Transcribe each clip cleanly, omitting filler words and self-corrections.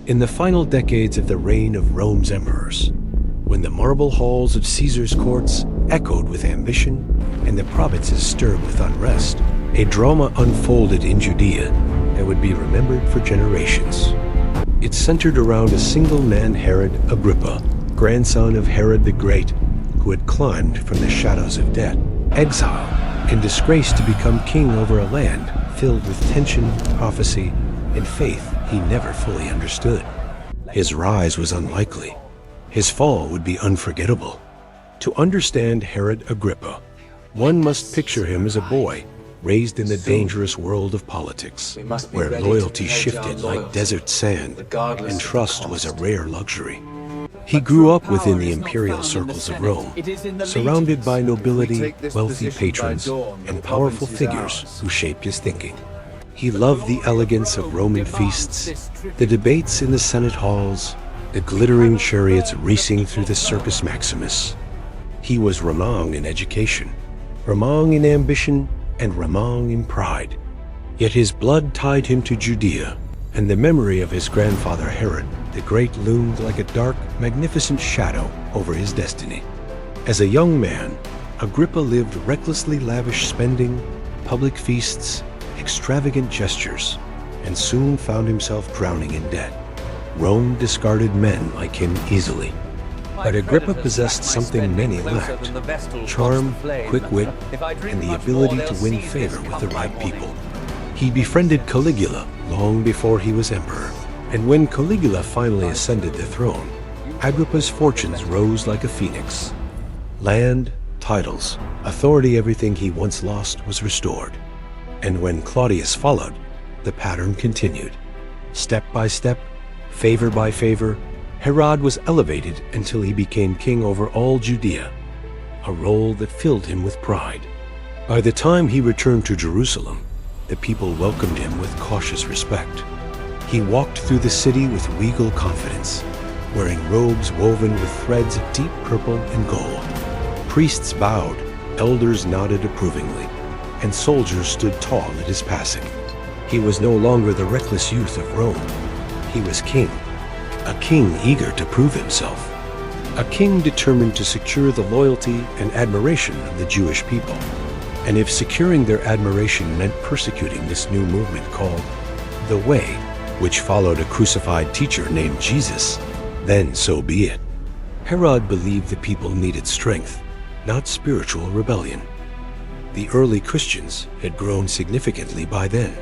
In the final decades of the reign of Rome's emperors, when the marble halls of Caesar's courts echoed with ambition and the provinces stirred with unrest, a drama unfolded in Judea that would be remembered for generations. It centered around a single man, Herod Agrippa, grandson of Herod the Great, who had climbed from the shadows of death, exile, and disgrace to become king over a land filled with tension, prophecy, and faith he never fully understood. His rise was unlikely. His fall would be unforgettable. To understand Herod Agrippa, one must picture him as a boy raised in the dangerous world of politics, where loyalty shifted like desert sand and trust was a rare luxury. He grew up within the imperial circles of Rome, surrounded by nobility, wealthy patrons, and powerful figures who shaped his thinking. He loved the elegance of Roman feasts, the debates in the Senate halls, the glittering chariots racing through the Circus Maximus. He was Ramong in education, Ramong in ambition, and Ramong in pride. Yet his blood tied him to Judea, and the memory of his grandfather Herod the Great loomed like a dark, magnificent shadow over his destiny. As a young man, Agrippa lived recklessly lavish spending, public feasts, extravagant gestures, and soon found himself drowning in debt. Rome discarded men like him easily. But Agrippa possessed something many lacked: charm, quick wit, and the ability to win favor with the right people. He befriended Caligula long before he was emperor, and when Caligula finally ascended the throne, Agrippa's fortunes rose like a phoenix. Land, titles, authority, everything he once lost was restored. And when Claudius followed, the pattern continued. Step by step, favor by favor, Herod was elevated until he became king over all Judea, a role that filled him with pride. By the time he returned to Jerusalem, the people welcomed him with cautious respect. He walked through the city with regal confidence, wearing robes woven with threads of deep purple and gold. Priests bowed, elders nodded approvingly, and soldiers stood tall at his passing. He was no longer the reckless youth of Rome. He was king, a king eager to prove himself, a king determined to secure the loyalty and admiration of the Jewish people. And if securing their admiration meant persecuting this new movement called the Way, which followed a crucified teacher named Jesus, then so be it. Herod believed the people needed strength, not spiritual rebellion. The early Christians had grown significantly by then.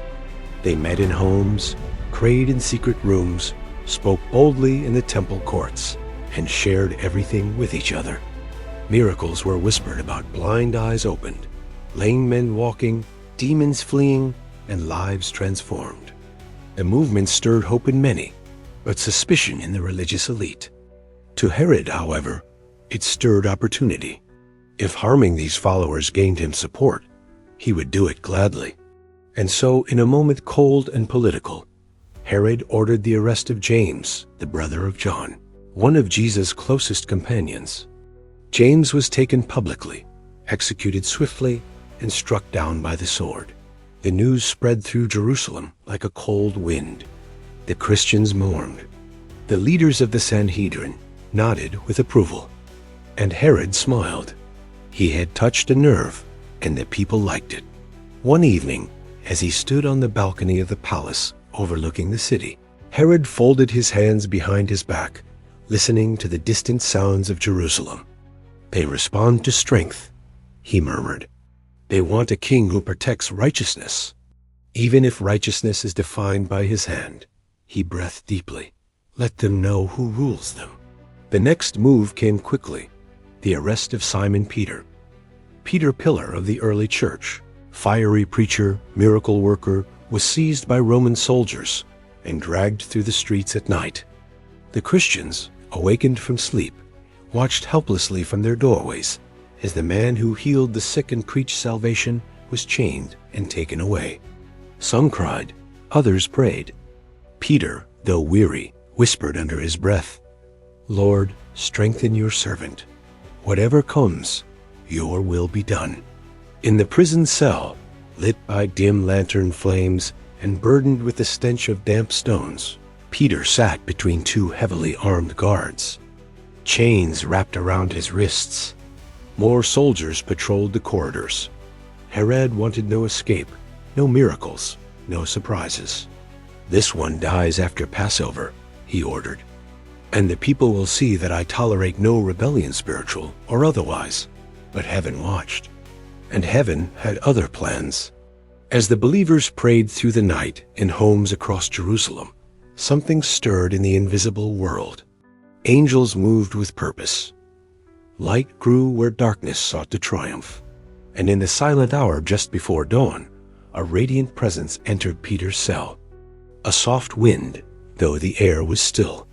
They met in homes, prayed in secret rooms, spoke boldly in the temple courts, and shared everything with each other. Miracles were whispered about, blind eyes opened, lame men walking, demons fleeing, and lives transformed. The movement stirred hope in many, but suspicion in the religious elite. To Herod, however, it stirred opportunity. If harming these followers gained him support, he would do it gladly. And so, in a moment cold and political, Herod ordered the arrest of James, the brother of John, one of Jesus' closest companions. James was taken publicly, executed swiftly, and struck down by the sword. The news spread through Jerusalem like a cold wind. The Christians mourned. The leaders of the Sanhedrin nodded with approval. And Herod smiled. He had touched a nerve, and the people liked it. One evening, as he stood on the balcony of the palace overlooking the city, Herod folded his hands behind his back, listening to the distant sounds of Jerusalem. "They respond to strength," he murmured. "They want a king who protects righteousness, even if righteousness is defined by his hand." He breathed deeply. "Let them know who rules them." The next move came quickly: the arrest of Simon Peter. Peter, pillar of the early church, fiery preacher, miracle worker, was seized by Roman soldiers and dragged through the streets at night. The Christians, awakened from sleep, watched helplessly from their doorways as the man who healed the sick and preached salvation was chained and taken away. Some cried, others prayed. Peter, though weary, whispered under his breath, "Lord, strengthen your servant. Whatever comes, your will be done." In the prison cell, lit by dim lantern flames and burdened with the stench of damp stones, Peter sat between two heavily armed guards. Chains wrapped around his wrists. More soldiers patrolled the corridors. Herod wanted no escape, no miracles, no surprises. "This one dies after Passover," he ordered. "And the people will see that I tolerate no rebellion, spiritual or otherwise." But heaven watched. And heaven had other plans. As the believers prayed through the night in homes across Jerusalem, something stirred in the invisible world. Angels moved with purpose. Light grew where darkness sought to triumph. And in the silent hour just before dawn, a radiant presence entered Peter's cell. A soft wind, though the air was still.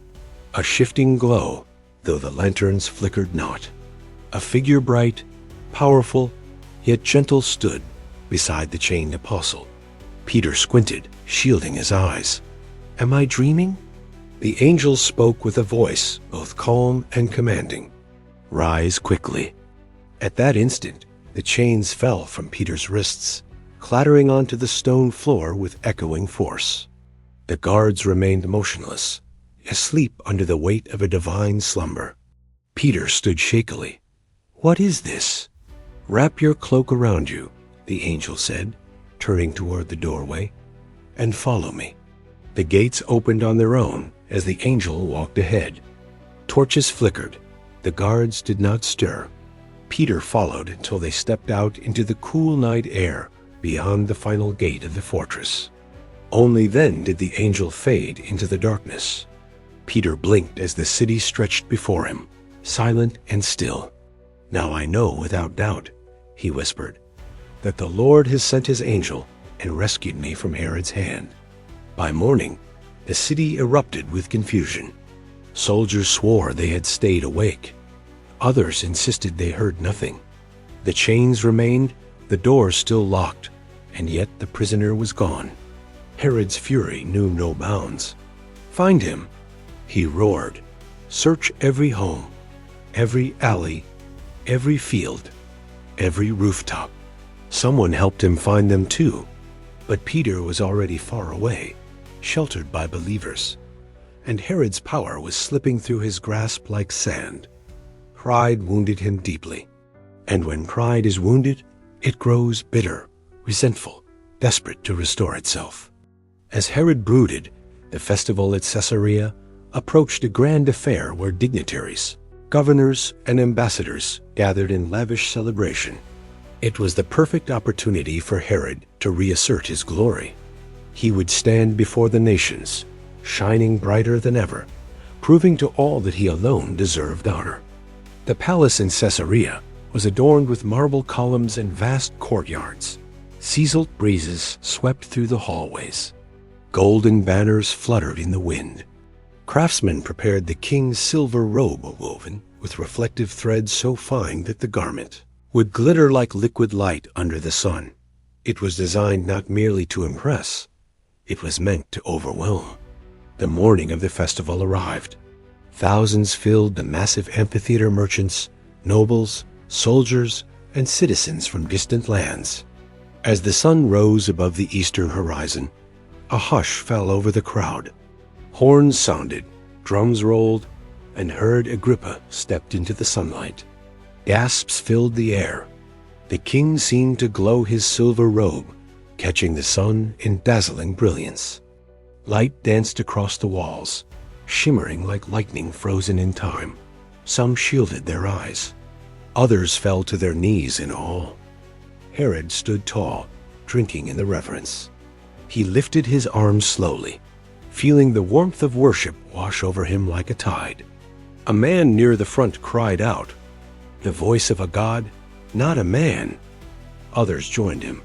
A shifting glow, though the lanterns flickered not. A figure bright, powerful, yet gentle stood beside the chained apostle. Peter squinted, shielding his eyes. "Am I dreaming?" The angel spoke with a voice both calm and commanding. "Rise quickly." At that instant, the chains fell from Peter's wrists, clattering onto the stone floor with echoing force. The guards remained motionless, asleep under the weight of a divine slumber. Peter stood shakily. "What is this?" "Wrap your cloak around you," the angel said, turning toward the doorway, "and follow me." The gates opened on their own as the angel walked ahead. Torches flickered. The guards did not stir. Peter followed until they stepped out into the cool night air beyond the final gate of the fortress. Only then did the angel fade into the darkness. Peter blinked as the city stretched before him, silent and still. "Now I know without doubt," he whispered, "that the Lord has sent his angel and rescued me from Herod's hand." By morning, the city erupted with confusion. Soldiers swore they had stayed awake. Others insisted they heard nothing. The chains remained, the doors still locked, and yet the prisoner was gone. Herod's fury knew no bounds. "Find him," he roared. "Search every home, every alley, every field, every rooftop." Someone helped him find them too, but Peter was already far away, sheltered by believers, and Herod's power was slipping through his grasp like sand. Pride wounded him deeply, and when pride is wounded, it grows bitter, resentful, desperate to restore itself. As Herod brooded, the festival at Caesarea approached a grand affair where dignitaries, governors, and ambassadors gathered in lavish celebration. It was the perfect opportunity for Herod to reassert his glory. He would stand before the nations, shining brighter than ever, proving to all that he alone deserved honor. The palace in Caesarea was adorned with marble columns and vast courtyards. Seasonal breezes swept through the hallways. Golden banners fluttered in the wind. Craftsmen prepared the king's silver robe woven with reflective threads so fine that the garment would glitter like liquid light under the sun. It was designed not merely to impress, it was meant to overwhelm. The morning of the festival arrived. Thousands filled the massive amphitheater. Merchants, nobles, soldiers, and citizens from distant lands. As the sun rose above the eastern horizon, a hush fell over the crowd. Horns sounded, drums rolled, and Herod Agrippa stepped into the sunlight. Gasps filled the air. The king seemed to glow his silver robe, catching the sun in dazzling brilliance. Light danced across the walls, shimmering like lightning frozen in time. Some shielded their eyes. Others fell to their knees in awe. Herod stood tall, drinking in the reverence. He lifted his arms slowly, feeling the warmth of worship wash over him like a tide. A man near the front cried out, "The voice of a god, not a man." Others joined him.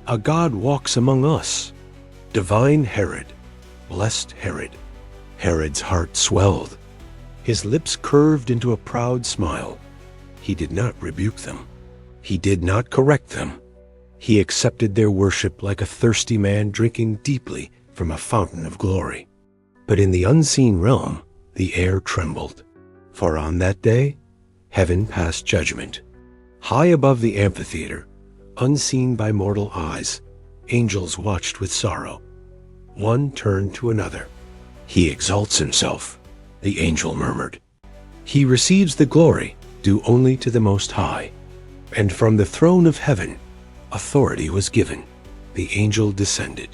"A god walks among us." Divine Herod, blessed Herod. Herod's heart swelled. His lips curved into a proud smile. He did not rebuke them. He did not correct them. He accepted their worship like a thirsty man drinking deeply from a fountain of glory. But in the unseen realm, the air trembled. For on that day, heaven passed judgment. High above the amphitheater, unseen by mortal eyes, angels watched with sorrow. One turned to another. "He exalts himself," the angel murmured. "He receives the glory due only to the Most High." And from the throne of heaven, authority was given. The angel descended.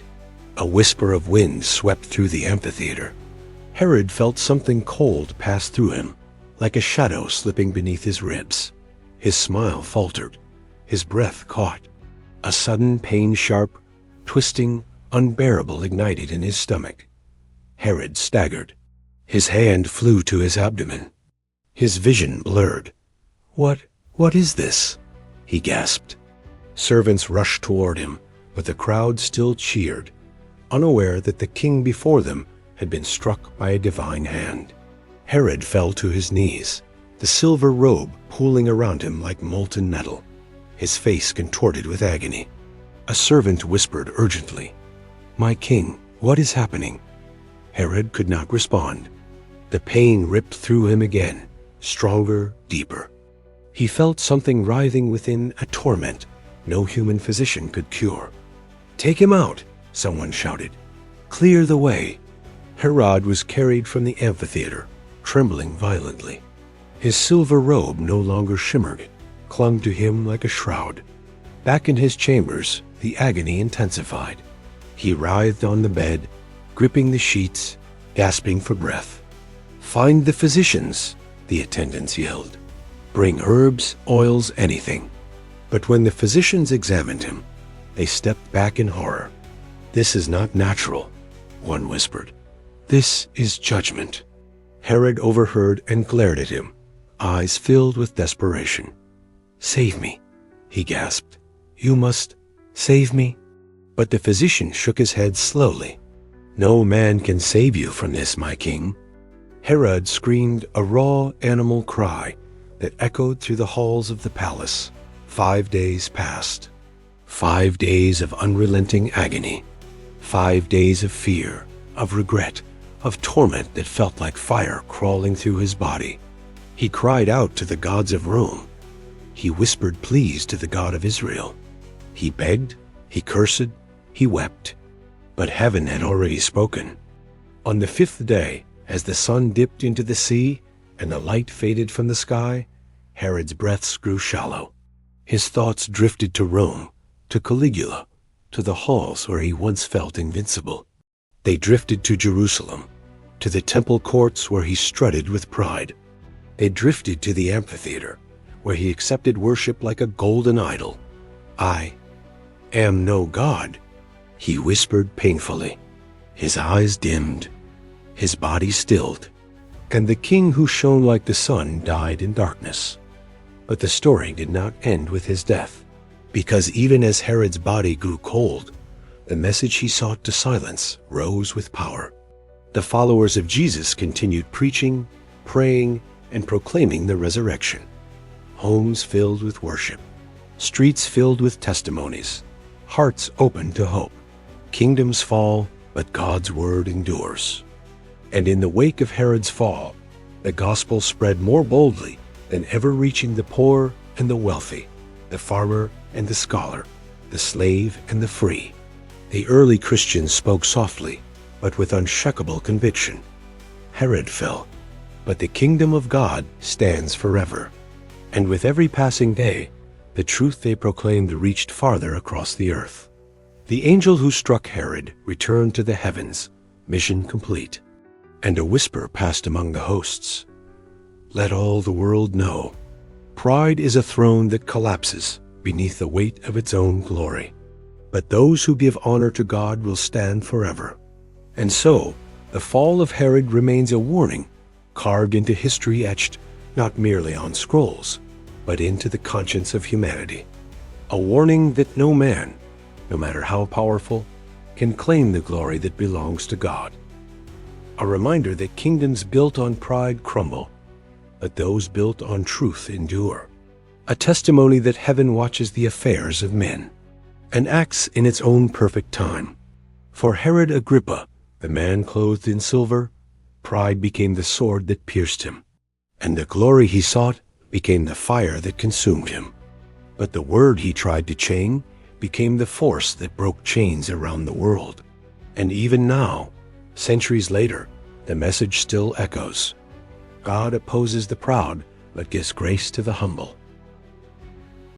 A whisper of wind swept through the amphitheater. Herod felt something cold pass through him, like a shadow slipping beneath his ribs. His smile faltered. His breath caught. A sudden pain, sharp, twisting, unbearable, ignited in his stomach. Herod staggered. His hand flew to his abdomen. His vision blurred. What is this?" he gasped. Servants rushed toward him, but the crowd still cheered, unaware that the king before them had been struck by a divine hand. Herod fell to his knees, the silver robe pooling around him like molten metal, his face contorted with agony. A servant whispered urgently, "My king, what is happening?" Herod could not respond. The pain ripped through him again, stronger, deeper. He felt something writhing within, a torment no human physician could cure. "Take him out," someone shouted. "Clear the way." Herod was carried from the amphitheater, trembling violently. His silver robe no longer shimmered, clung to him like a shroud. Back in his chambers, the agony intensified. He writhed on the bed, gripping the sheets, gasping for breath. "Find the physicians," the attendants yelled. "Bring herbs, oils, anything." But when the physicians examined him, they stepped back in horror. "This is not natural," one whispered. "This is judgment." Herod overheard and glared at him, eyes filled with desperation. "Save me," he gasped. "You must save me." But the physician shook his head slowly. "No man can save you from this, my king." Herod screamed a raw animal cry that echoed through the halls of the palace. 5 days passed. 5 days of unrelenting agony. 5 days of fear, of regret, of torment that felt like fire crawling through his body. He cried out to the gods of Rome. He whispered pleas to the God of Israel. He begged, he cursed, he wept. But heaven had already spoken. On the 5th day, as the sun dipped into the sea and the light faded from the sky, Herod's breaths grew shallow. His thoughts drifted to Rome, to Caligula, to the halls where he once felt invincible. They drifted to Jerusalem, to the temple courts where he strutted with pride. They drifted to the amphitheater, where he accepted worship like a golden idol. "I am no god," he whispered painfully. His eyes dimmed, his body stilled, and the king who shone like the sun died in darkness. But the story did not end with his death, because even as Herod's body grew cold, the message he sought to silence rose with power. The followers of Jesus continued preaching, praying, and proclaiming the resurrection. Homes filled with worship, streets filled with testimonies, hearts open to hope. Kingdoms fall, but God's word endures. And in the wake of Herod's fall, the gospel spread more boldly than ever, reaching the poor and the wealthy, the farmer and the scholar, the slave and the free. The early Christians spoke softly, but with unshakable conviction. Herod fell, but the kingdom of God stands forever. And with every passing day, the truth they proclaimed reached farther across the earth. The angel who struck Herod returned to the heavens, mission complete. And a whisper passed among the hosts. "Let all the world know. Pride is a throne that collapses beneath the weight of its own glory. But those who give honor to God will stand forever." And so, the fall of Herod remains a warning, carved into history, etched not merely on scrolls, but into the conscience of humanity. A warning that no man, no matter how powerful, can claim the glory that belongs to God. A reminder that kingdoms built on pride crumble, but those built on truth endure. A testimony that heaven watches the affairs of men and acts in its own perfect time. For Herod Agrippa, the man clothed in silver, pride became the sword that pierced him, and the glory he sought became the fire that consumed him. But the word he tried to chain became the force that broke chains around the world. And even now, centuries later, the message still echoes. God opposes the proud, but gives grace to the humble.